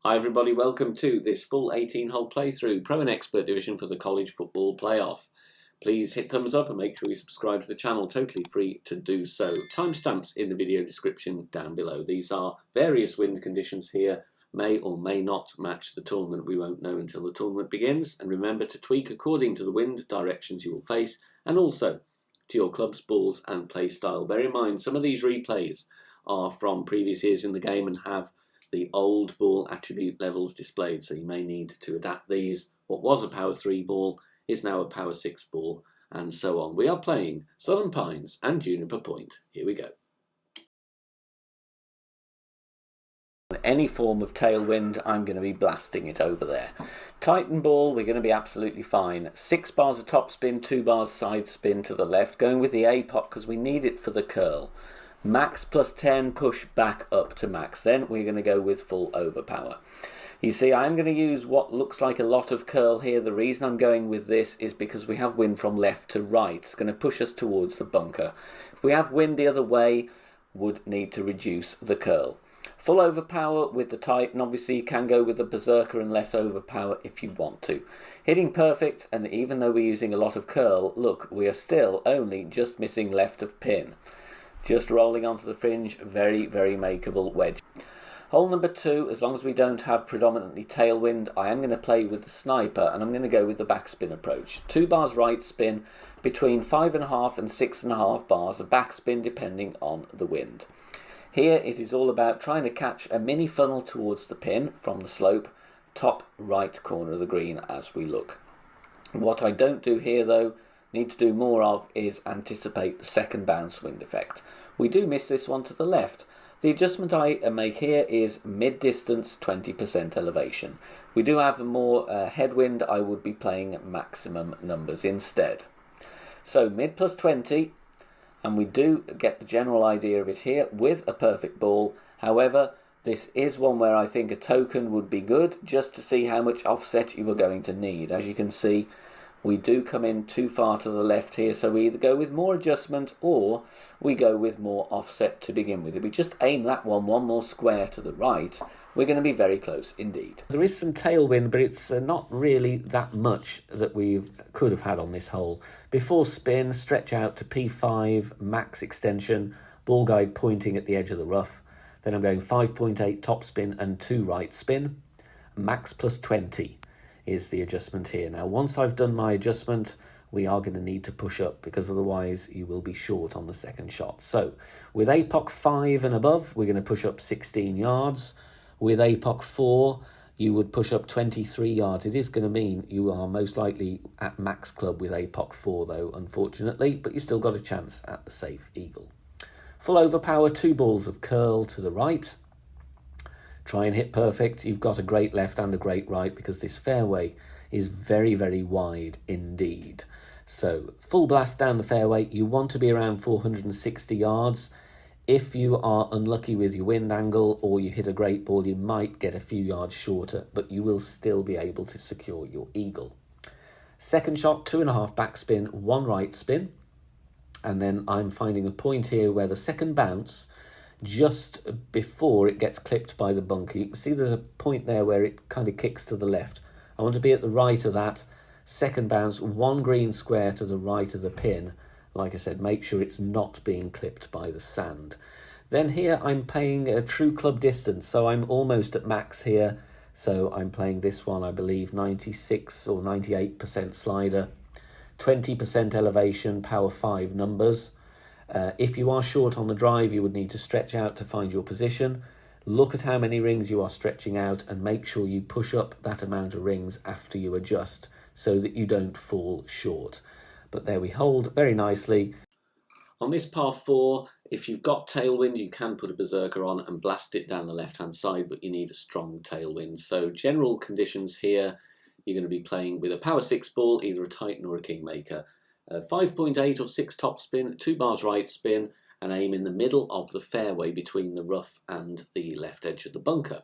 Hi everybody, welcome to this full 18-hole playthrough, Pro and Expert Division for the College Football Playoff. Please hit thumbs up and make sure you subscribe to the channel, totally free to do so. Timestamps in the video description down below. These are various wind conditions here, may or may not match the tournament. We won't know until the tournament begins, and remember to tweak according to the wind directions you will face, and also to your club's balls and play style. Bear in mind, some of these replays are from previous years in the game and have the old ball attribute levels displayed, so you may need to adapt these. What was a power 3 ball is now a power 6 ball, and so on. We are playing Southern Pines and Juniper Point. Here we go. Any form of tailwind, I'm going to be blasting it over there. Titan ball, we're going to be absolutely fine. 6 bars of top spin, 2 bars side spin to the left, going with the APOC because we need it for the curl. Max plus 10, push back up to max. Then we're going to go with full overpower. You see, I'm going to use what looks like a lot of curl here. The reason I'm going with this is because we have wind from left to right. It's going to push us towards the bunker. If we have wind the other way, would need to reduce the curl. Full overpower with the Titan. Obviously, you can go with the Berserker and less overpower if you want to. Hitting perfect, and even though we're using a lot of curl, look, we are still only just missing left of pin. Just rolling onto the fringe, very, very makeable wedge. Hole number 2, as long as we don't have predominantly tailwind, I am going to play with the sniper, and I'm going to go with the backspin approach. 2 bars right spin, between 5.5 and 6.5 bars of backspin depending on the wind. Here it is all about trying to catch a mini funnel towards the pin from the slope, top right corner of the green as we look. What I don't do here though, need to do more of, is anticipate the second bounce wind effect. We do miss this one to the left. The adjustment I make here is mid-distance, 20% elevation. We do have a more headwind, I would be playing maximum numbers instead. So mid plus 20, and we do get the general idea of it here with a perfect ball. However, this is one where I think a token would be good, just to see how much offset you are going to need. As you can see, we do come in too far to the left here, so we either go with more adjustment or we go with more offset to begin with. If we just aim that one more square to the right, we're going to be very close indeed. There is some tailwind, but it's not really that much that we could have had on this hole. Before spin, stretch out to P5, max extension, ball guide pointing at the edge of the rough. Then I'm going 5.8 top spin and 2 right spin, max plus 20. Is the adjustment here. Now, once I've done my adjustment, we are going to need to push up because otherwise you will be short on the second shot. So with APOC 5 and above, we're going to push up 16 yards. With APOC 4, you would push up 23 yards. It is going to mean you are most likely at max club with APOC 4 though, unfortunately, but you still got a chance at the safe eagle. Full overpower, 2 balls of curl to the right. Try and hit perfect. You've got a great left and a great right because this fairway is very, very wide indeed. So full blast down the fairway. You want to be around 460 yards. If you are unlucky with your wind angle or you hit a great ball, you might get a few yards shorter, but you will still be able to secure your eagle. Second shot, 2.5 backspin, 1 right spin. And then I'm finding a point here where the second bounce, just before it gets clipped by the bunker, you can see there's a point there where it kind of kicks to the left. I want to be at the right of that second bounce, 1 green square to the right of the pin. Like I said, make sure it's not being clipped by the sand. Then here I'm playing a true club distance, so I'm almost at max here. So I'm playing this one, I believe, 96 or 98% slider, 20% elevation, power 5 numbers. If you are short on the drive, you would need to stretch out to find your position. Look at how many rings you are stretching out and make sure you push up that amount of rings after you adjust so that you don't fall short. But there we hold very nicely. On this par 4, if you've got tailwind, you can put a Berserker on and blast it down the left-hand side, but you need a strong tailwind. So general conditions here, you're going to be playing with a power 6 ball, either a Titan or a Kingmaker. 5.8 or 6 top spin, 2 bars right spin, and aim in the middle of the fairway between the rough and the left edge of the bunker.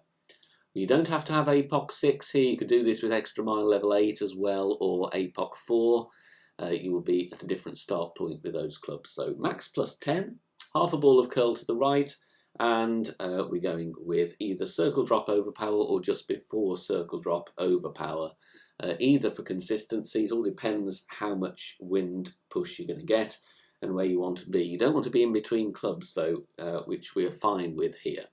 You don't have to have APOC 6 here. You could do this with extra mile level 8 as well, or APOC 4. You will be at a different start point with those clubs. So max plus 10, half a ball of curl to the right, And we're going with either circle drop overpower or just before circle drop overpower. Either for consistency, it all depends how much wind push you're going to get and where you want to be. You don't want to be in between clubs though, which we're fine with here.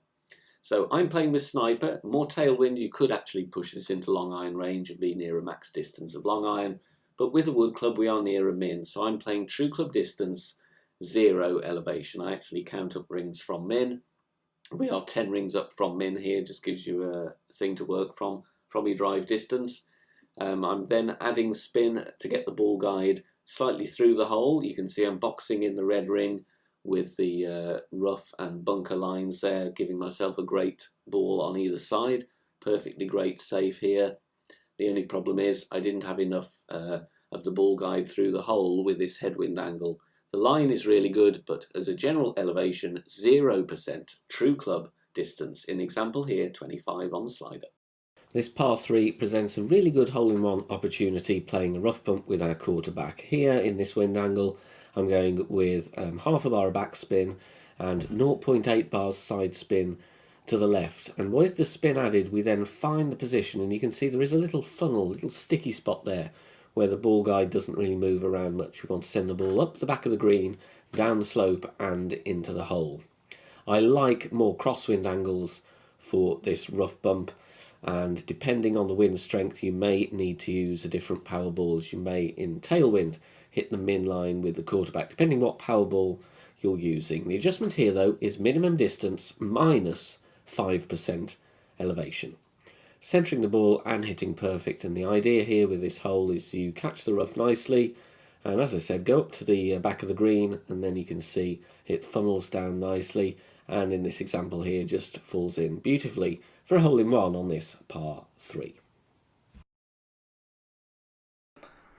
So I'm playing with Sniper. More tailwind, you could actually push this into long iron range and be near a max distance of long iron, but with a wood club we are near a min, so I'm playing true club distance, 0 elevation. I actually count up rings from min. We are 10 rings up from min here, just gives you a thing to work from your drive distance. I'm then adding spin to get the ball guide slightly through the hole. You can see I'm boxing in the red ring with the rough and bunker lines there, giving myself a great ball on either side. Perfectly great safe here. The only problem is I didn't have enough of the ball guide through the hole with this headwind angle. The line is really good, but as a general elevation, 0% true club distance. In example here, 25 on the slider. This par 3 presents a really good hole-in-one opportunity playing a rough bump with our quarterback. Here in this wind angle, I'm going with half a bar of backspin and 0.8 bars side spin to the left. And with the spin added, we then find the position, and you can see there is a little funnel, little sticky spot there where the ball guide doesn't really move around much. We want to send the ball up the back of the green, down the slope and into the hole. I like more crosswind angles for this rough bump, and depending on the wind strength you may need to use a different power balls. You may in tailwind hit the min line with the quarterback, depending what power ball you're using. The adjustment here though is minimum distance minus 5% elevation. Centering the ball and hitting perfect, and the idea here with this hole is you catch the rough nicely, and as I said, go up to the back of the green, and then you can see it funnels down nicely, and in this example here just falls in beautifully for a hole-in-one on this par 3.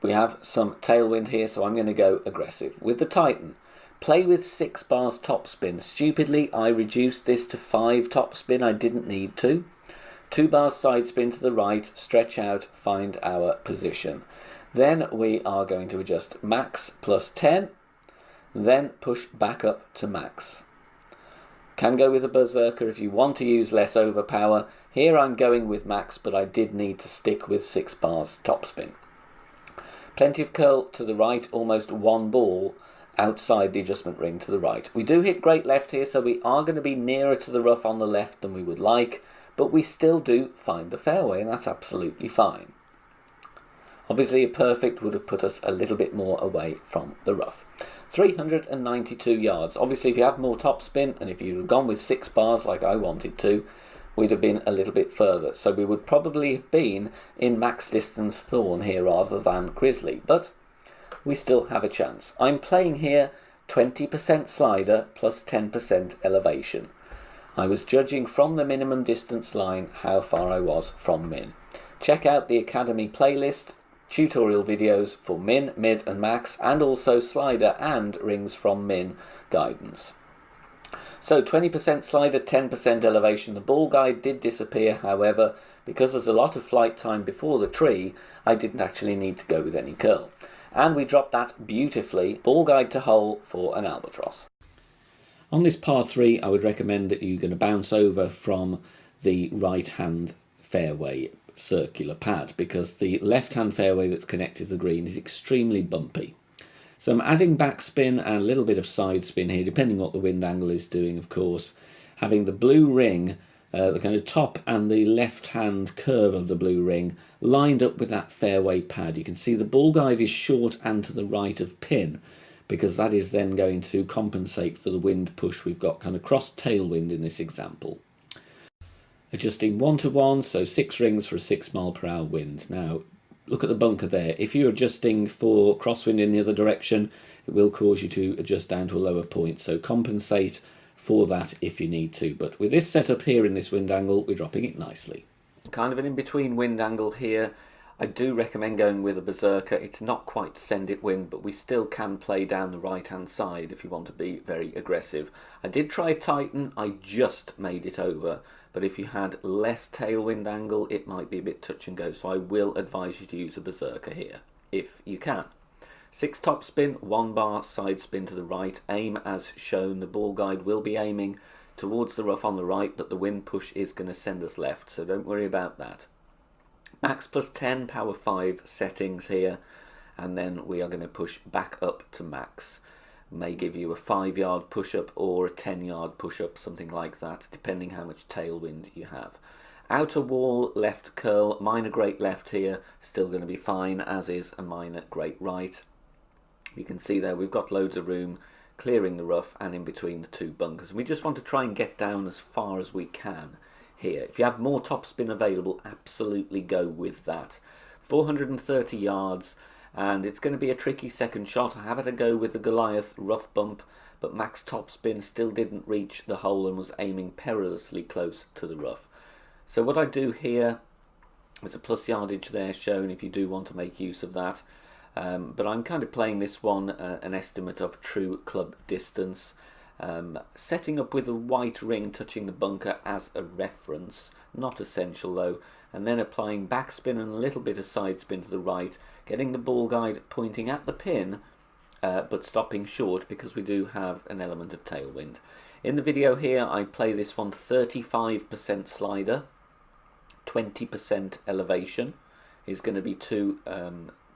We have some tailwind here, so I'm going to go aggressive. With the Titan, play with 6 bars topspin. Stupidly, I reduced this to 5 topspin. I didn't need to. 2 bars side spin to the right, stretch out, find our position. Then we are going to adjust max plus 10, then push back up to max. Can go with a berserker if you want to use less overpower. Here I'm going with max, but I did need to stick with 6 bars topspin. Plenty of curl to the right, almost 1 ball outside the adjustment ring to the right. We do hit great left here, so we are going to be nearer to the rough on the left than we would like, but we still do find the fairway, and that's absolutely fine. Obviously a perfect would have put us a little bit more away from the rough. 392 yards. Obviously if you have more topspin, and if you'd have gone with 6 bars like I wanted to, we'd have been a little bit further. So we would probably have been in max distance Thorn here rather than Grizzly, but we still have a chance. I'm playing here 20% slider plus 10% elevation. I was judging from the minimum distance line how far I was from min. Check out the Academy playlist, tutorial videos for min, mid and max, and also slider and rings from min guidance. So 20% slider, 10% elevation. The ball guide did disappear, however, because there's a lot of flight time before the tree, I didn't actually need to go with any curl. And we dropped that beautifully. Ball guide to hole for an albatross. On this par 3, I would recommend that you're going to bounce over from the right-hand fairway circular pad, because the left-hand fairway that's connected to the green is extremely bumpy. So I'm adding backspin and a little bit of side spin here, depending what the wind angle is doing, of course. Having the blue ring, the kind of top and the left-hand curve of the blue ring lined up with that fairway pad. You can see the ball guide is short and to the right of pin, because that is then going to compensate for the wind push. We've got kind of cross tailwind in this example. Adjusting 1 to 1, so 6 rings for a 6 mile per hour wind. Now, look at the bunker there. If you're adjusting for crosswind in the other direction, it will cause you to adjust down to a lower point. So compensate for that if you need to. But with this setup here in this wind angle, we're dropping it nicely. Kind of an in-between wind angle here. I do recommend going with a berserker. It's not quite send it wind, but we still can play down the right-hand side if you want to be very aggressive. I did try Titan. I just made it over. But if you had less tailwind angle, it might be a bit touch and go. So I will advise you to use a berserker here, if you can. 6 top spin, 1 bar side spin to the right. Aim as shown. The ball guide will be aiming towards the rough on the right, but the wind push is going to send us left, so don't worry about that. Max plus 10, power 5 settings here, and then we are going to push back up to max. May give you a 5-yard push-up or a 10-yard push-up, something like that, depending how much tailwind you have. Outer wall, left curl, minor great left here, still going to be fine, as is a minor great right. You can see there we've got loads of room, clearing the rough and in between the two bunkers. We just want to try and get down as far as we can here. If you have more topspin available, absolutely go with that. 430 yards, and it's going to be a tricky second shot. I have had to go with the Goliath rough bump, but max topspin still didn't reach the hole and was aiming perilously close to the rough. So what I do here, there's a plus yardage there shown if you do want to make use of that. But I'm kind of playing this one an estimate of true club distance, setting up with a white ring touching the bunker as a reference, not essential though, and then applying backspin and a little bit of side spin to the right, getting the ball guide pointing at the pin, but stopping short because we do have an element of tailwind. In the video here I play this one 35% slider, 20% elevation is going to be two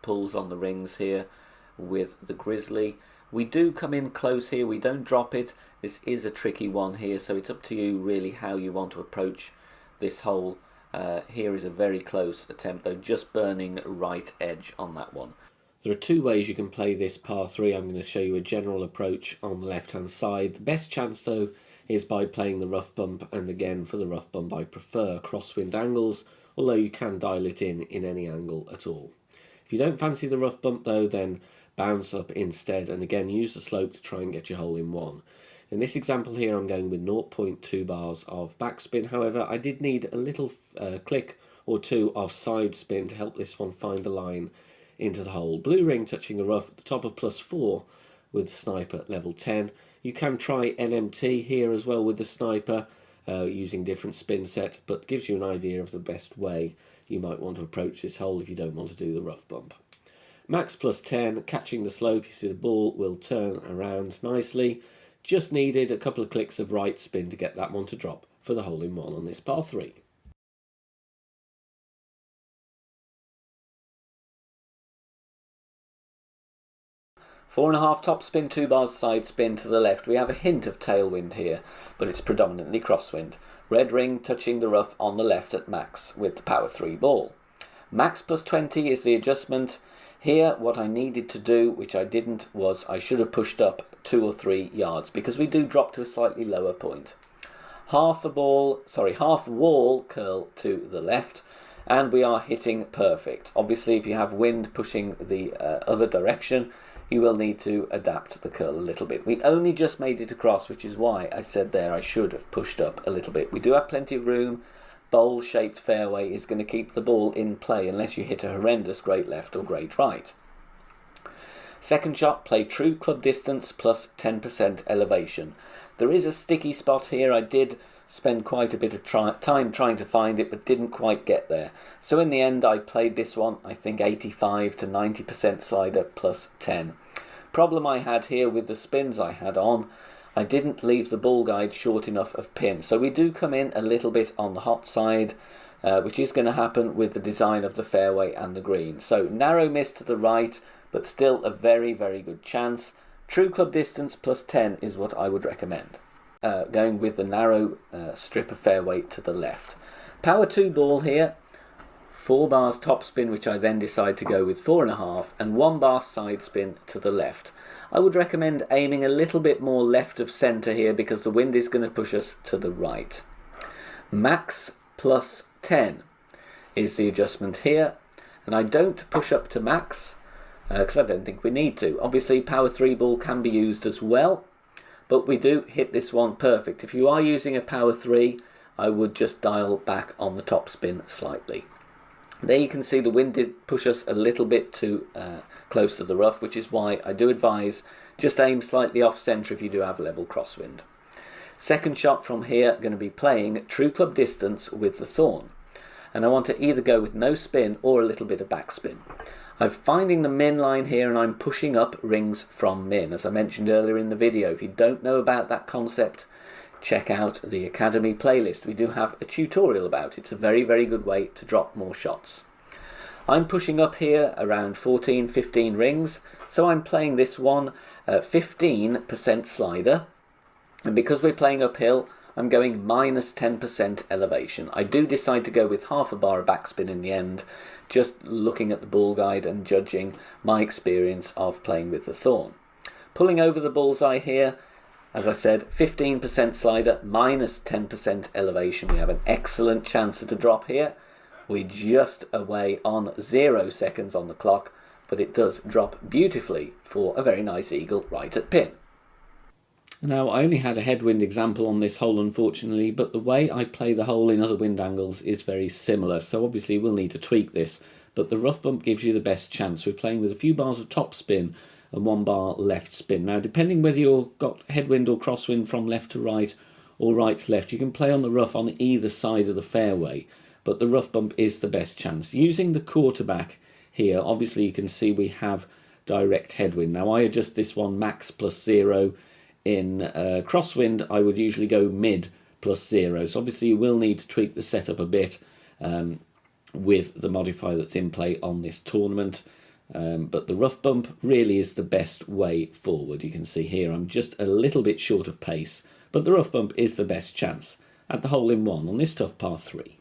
pulls on the rings here with the Grizzly. We do come in close here, we don't drop it. This is a tricky one here, so it's up to you really how you want to approach this hole. Here is a very close attempt though, just burning right edge on that one. There are two ways you can play this par 3. I'm going to show you a general approach on the left hand side. The best chance though is by playing the rough bump, and again for the rough bump I prefer crosswind angles, although you can dial it in any angle at all. If you don't fancy the rough bump though, then bounce up instead, and again use the slope to try and get your hole in one. In this example here I'm going with 0.2 bars of backspin. However, I did need a little click or two of side spin to help this one find the line into the hole. Blue ring touching the rough at the top of +4 with the sniper at level 10. You can try NMT here as well with the sniper, using different spin set, but gives you an idea of the best way you might want to approach this hole if you don't want to do the rough bump. Max plus 10, catching the slope, you see the ball will turn around nicely. Just needed a couple of clicks of right spin to get that one to drop for the hole in one on this par 3. Four and a half top spin, 2 bars side spin to the left. We have a hint of tailwind here, but it's predominantly crosswind. Red ring touching the rough on the left at max with the power 3 ball. Max plus 20 is the adjustment. Here what I needed to do, which I didn't, was I should have pushed up 2 or 3 yards because we do drop to a slightly lower point. Half wall curl to the left, and we are hitting perfect. Obviously if you have wind pushing the other direction, you will need to adapt the curl a little bit. We only just made it across, which is why I said there I should have pushed up a little bit. We do have plenty of room. Bowl-shaped fairway is going to keep the ball in play unless you hit a horrendous great left or great right. Second shot, play true club distance plus 10% elevation. There is a sticky spot here. I did spend quite a bit of time trying to find it, but didn't quite get there. So in the end I played this one, I think 85 to 90% slider plus 10. Problem I had here with the spins I had on, I didn't leave the ball guide short enough of pin. So we do come in a little bit on the hot side, which is going to happen with the design of the fairway and the green. So narrow miss to the right, but still a very, very good chance. True club distance plus 10 is what I would recommend. Going with the narrow strip of fairway to the left. Power 2 ball here, 4 bars top spin, which I then decide to go with 4.5, and 1 bar side spin to the left. I would recommend aiming a little bit more left of centre here because the wind is going to push us to the right. Max plus 10 is the adjustment here, and I don't push up to max because I don't think we need to. Obviously power 3 ball can be used as well, but we do hit this one perfect. If you are using a power 3, I would just dial back on the top spin slightly. There you can see the wind did push us a little bit too close to the rough, which is why I do advise just aim slightly off centre if you do have level crosswind. Second shot from here, going to be playing true club distance with the thorn. And I want to either go with no spin or a little bit of backspin. I'm finding the min line here and I'm pushing up rings from min. As I mentioned earlier in the video, if you don't know about that concept, check out the Academy playlist. We do have a tutorial about it. It's a very, very good way to drop more shots. I'm pushing up here around 14-15 rings, so I'm playing this one 15% slider, and because we're playing uphill, I'm going minus 10% elevation. I do decide to go with half a bar of backspin in the end, just looking at the ball guide and judging my experience of playing with the Thorn. Pulling over the bullseye here, as I said, 15% slider, minus 10% elevation. We have an excellent chance at a drop here. We're just away on 0 seconds on the clock, but it does drop beautifully for a very nice eagle right at pin. Now, I only had a headwind example on this hole, unfortunately, but the way I play the hole in other wind angles is very similar, so obviously we'll need to tweak this, but the rough bump gives you the best chance. We're playing with a few bars of top spin and 1 bar left spin. Now, depending whether you've got headwind or crosswind from left to right or right to left, you can play on the rough on either side of the fairway, but the rough bump is the best chance. Using the quarterback here, obviously you can see we have direct headwind. Now I adjust this one max plus 0. In crosswind, I would usually go mid plus 0. So obviously you will need to tweak the setup a bit with the modifier that's in play on this tournament. But the rough bump really is the best way forward. You can see here I'm just a little bit short of pace, but the rough bump is the best chance at the hole-in-one on this tough par 3.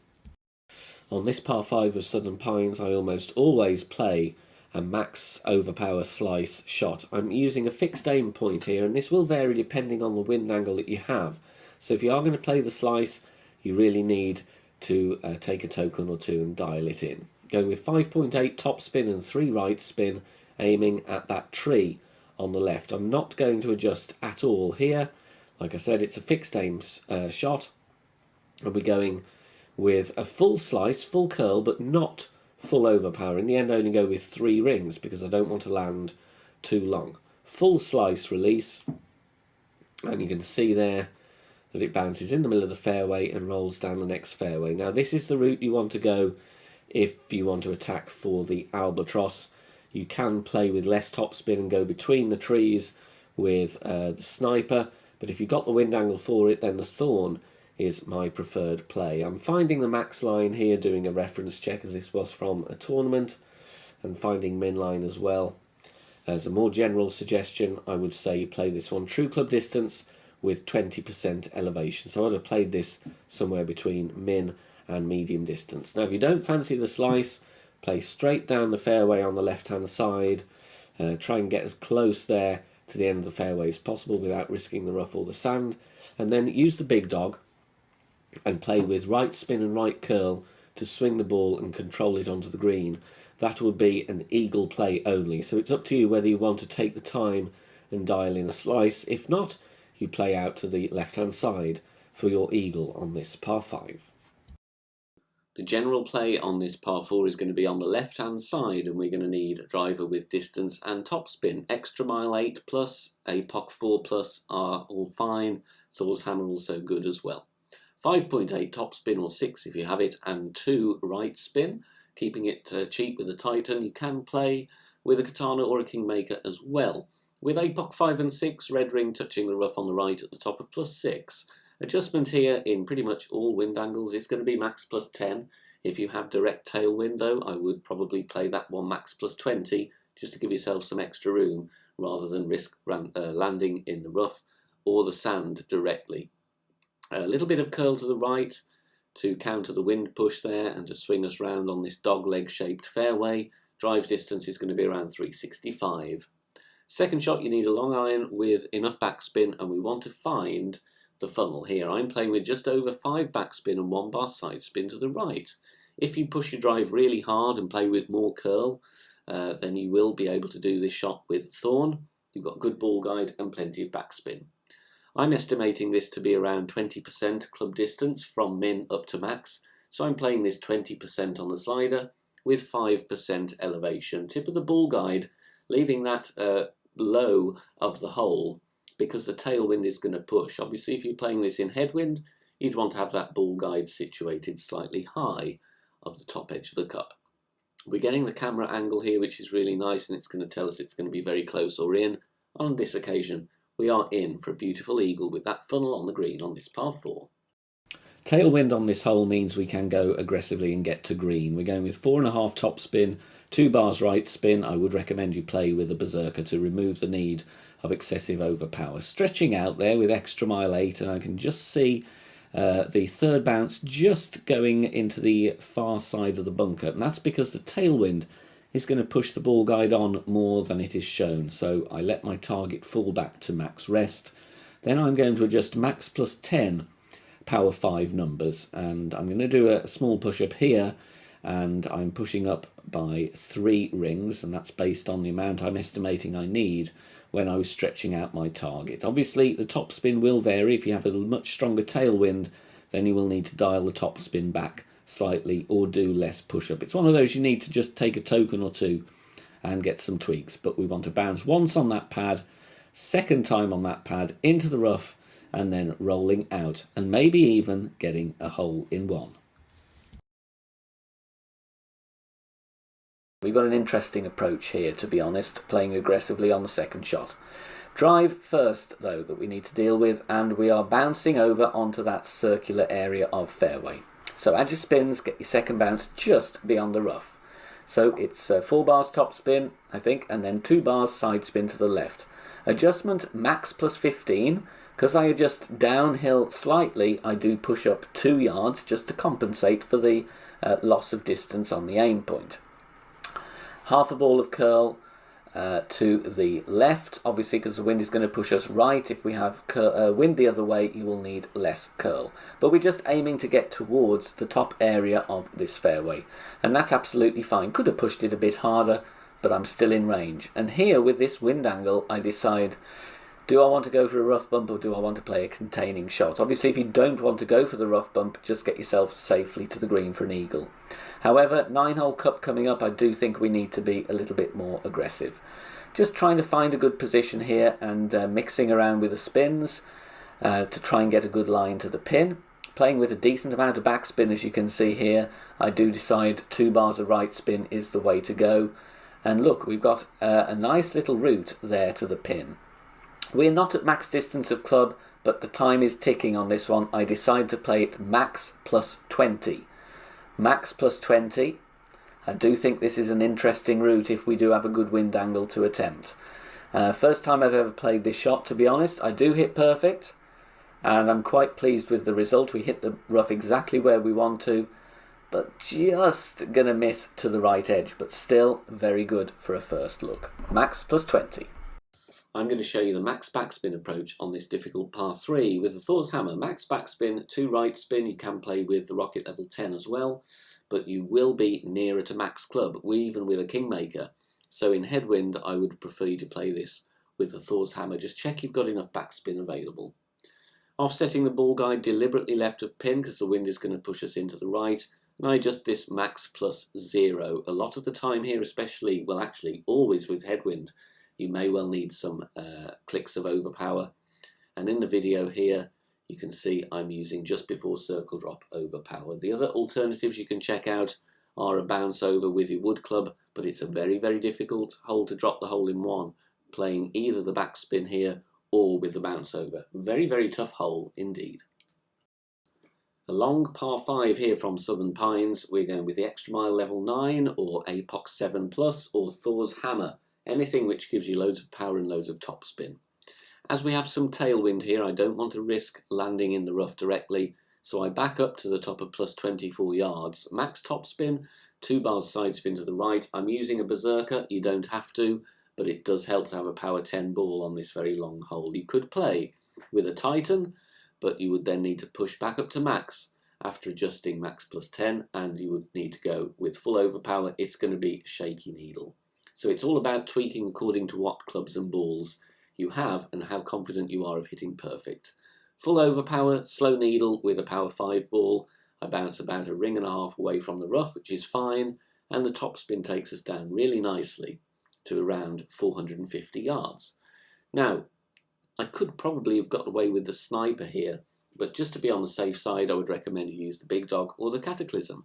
On this par 5 of Southern Pines, I almost always play a max overpower slice shot. I'm using a fixed aim point here, and this will vary depending on the wind angle that you have. So if you are going to play the slice, you really need to take a token or two and dial it in. Going with 5.8 top spin and 3 right spin, aiming at that tree on the left. I'm not going to adjust at all here. Like I said, it's a fixed aim shot, and we're going with a full slice, full curl, but not full overpower. In the end, I only go with 3 rings because I don't want to land too long. Full slice release, and you can see there that it bounces in the middle of the fairway and rolls down the next fairway. Now this is the route you want to go if you want to attack for the albatross. You can play with less topspin and go between the trees with the sniper, but if you've got the wind angle for it, then the Thorn is my preferred play. I'm finding the max line here, doing a reference check as this was from a tournament, and finding min line as well. As a more general suggestion, I would say you play this one true club distance with 20% elevation. So I would have played this somewhere between min and medium distance. Now if you don't fancy the slice, play straight down the fairway on the left hand side. Try and get as close there to the end of the fairway as possible without risking the rough or the sand, and then use the big dog and play with right spin and right curl to swing the ball and control it onto the green. That would be an eagle play only, so it's up to you whether you want to take the time and dial in a slice. If not, you play out to the left hand side for your eagle on this par 5. The general play on this par 4 is going to be on the left hand side, and we're going to need a driver with distance and topspin. Extra mile 8 plus, a POC 4 plus are all fine. Thor's hammer also good as well. 5.8 top spin or 6 if you have it, and 2 right spin, keeping it cheap with a Titan. You can play with a Katana or a Kingmaker as well. With a POC 5 and 6, red ring touching the rough on the right at the top of plus 6. Adjustment here in pretty much all wind angles is going to be max plus 10. If you have direct tailwind though, I would probably play that one max plus 20 just to give yourself some extra room rather than risk landing in the rough or the sand directly. A little bit of curl to the right to counter the wind push there and to swing us round on this dog leg shaped fairway. Drive distance is going to be around 365. Second shot, you need a long iron with enough backspin, and we want to find the funnel here. I'm playing with just over 5 backspin and 1 bar side spin to the right. If you push your drive really hard and play with more curl, then you will be able to do this shot with Thorn. You've got good ball guide and plenty of backspin. I'm estimating this to be around 20% club distance from min up to max, so I'm playing this 20% on the slider with 5% elevation. Tip of the ball guide, leaving that low of the hole because the tailwind is going to push. Obviously, if you're playing this in headwind, you'd want to have that ball guide situated slightly high of the top edge of the cup. We're getting the camera angle here, which is really nice, and it's going to tell us it's going to be very close or in. On this occasion, we are in for a beautiful eagle with that funnel on the green on this par 4. Tailwind on this hole means we can go aggressively and get to green. We're going with 4.5 top spin, 2 bars right spin. I would recommend you play with a berserker to remove the need of excessive overpower. Stretching out there with extra mile 8, and I can just see the third bounce just going into the far side of the bunker. And that's because the tailwind is going to push the ball guide on more than it is shown. So I let my target fall back to max rest. Then I'm going to adjust max plus 10 power 5 numbers, and I'm going to do a small push up here, and I'm pushing up by 3 rings, and that's based on the amount I'm estimating I need when I was stretching out my target. Obviously the top spin will vary. If you have a much stronger tailwind, then you will need to dial the top spin back slightly or do less push up. It's one of those you need to just take a token or two and get some tweaks, but we want to bounce once on that pad, second time on that pad into the rough, and then rolling out, and maybe even getting a hole in one. We've got an interesting approach here, to be honest, playing aggressively on the second shot. Drive first, though, that we need to deal with, and we are bouncing over onto that circular area of fairway. So add your spins, get your second bounce just beyond the rough. So it's 4 bars top spin, I think, and then 2 bars side spin to the left. Adjustment max plus 15. Because I adjust downhill slightly, I do push up 2 yards just to compensate for the loss of distance on the aim point. Half a ball of curl to the left, obviously because the wind is going to push us right. If we have wind the other way, you will need less curl. But we're just aiming to get towards the top area of this fairway, and that's absolutely fine. Could have pushed it a bit harder, but I'm still in range. And here with this wind angle, I decide, do I want to go for a rough bump or do I want to play a containing shot? Obviously, if you don't want to go for the rough bump, just get yourself safely to the green for an eagle. However, 9-hole cup coming up, I do think we need to be a little bit more aggressive. Just trying to find a good position here and mixing around with the spins to try and get a good line to the pin. Playing with a decent amount of backspin, as you can see here. I do decide 2 bars of right spin is the way to go. And look, we've got a nice little route there to the pin. We're not at max distance of club, but the time is ticking on this one. I decide to play it max plus 20. Max plus 20. I do think this is an interesting route if we do have a good wind angle to attempt. First time I've ever played this shot, to be honest. I do hit perfect, and I'm quite pleased with the result. We hit the rough exactly where we want to, but just going to miss to the right edge, but still very good for a first look. Max plus 20. I'm going to show you the max backspin approach on this difficult par 3 with the Thor's Hammer. Max backspin, 2 right spin. You can play with the Rocket Level 10 as well, but you will be nearer to max club, even with a Kingmaker. So in headwind, I would prefer you to play this with the Thor's Hammer. Just check you've got enough backspin available. Offsetting the ball guide deliberately left of pin because the wind is going to push us into the right. And I adjust this max plus 0. A lot of the time here, especially, well actually always with headwind, you may well need some clicks of overpower. And in the video here, you can see I'm using just before circle drop overpower. The other alternatives you can check out are a bounce over with your wood club, but it's a very, very difficult hole to drop the hole in one, playing either the backspin here or with the bounce over. Very, very tough hole indeed. A long par 5 here from Southern Pines. We're going with the Extra Mile Level 9 or Apox 7 Plus or Thor's Hammer. Anything which gives you loads of power and loads of topspin. As we have some tailwind here, I don't want to risk landing in the rough directly, so I back up to the top of plus 24 yards. Max topspin, 2 bars side spin to the right. I'm using a berserker, you don't have to, but it does help to have a power 10 ball on this very long hole. You could play with a Titan, but you would then need to push back up to max after adjusting max plus 10, and you would need to go with full overpower. It's going to be a shaky needle. So it's all about tweaking according to what clubs and balls you have and how confident you are of hitting perfect. Full overpower, slow needle with a power 5 ball. I bounce about 1.5 rings away from the rough, which is fine, and the topspin takes us down really nicely to around 450 yards. Now, I could probably have got away with the sniper here, but just to be on the safe side, I would recommend you use the Big Dog or the Cataclysm.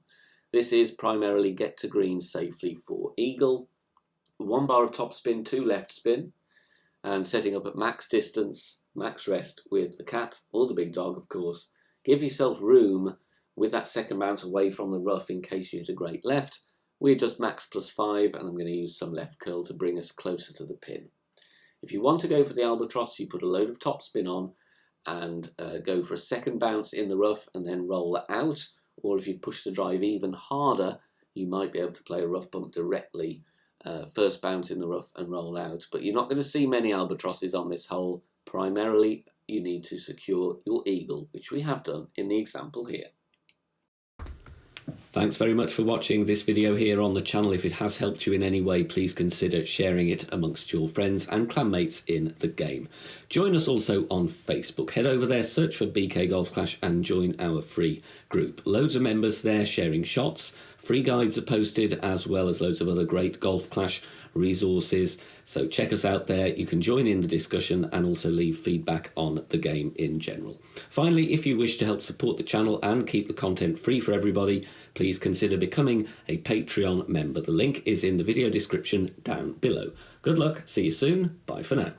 This is primarily get to green safely for eagle. 1 bar of top spin, 2 left spin. and setting up at max distance, max rest with the cat or the big dog, of course. Give yourself room with that second bounce away from the rough in case you hit a great left. We adjust max +5, and I'm going to use some left curl to bring us closer to the pin. If you want to go for the albatross, you put a load of topspin on and go for a second bounce in the rough and then roll out. Or if you push the drive even harder, you might be able to play a rough bump directly, first bounce in the rough and roll out. But you're not going to see many albatrosses on this hole. Primarily, you need to secure your eagle, which we have done in the example here. Thanks very much for watching this video here on the channel. If it has helped you in any way, please consider sharing it amongst your friends and clanmates in the game. Join us also on Facebook. Head over there, search for BK Golf Clash and join our free group. Loads of members there sharing shots. Free guides are posted, as well as loads of other great Golf Clash resources. So check us out there. You can join in the discussion and also leave feedback on the game in general. Finally, if you wish to help support the channel and keep the content free for everybody, please consider becoming a Patreon member. The link is in the video description down below. Good luck, see you soon, bye for now.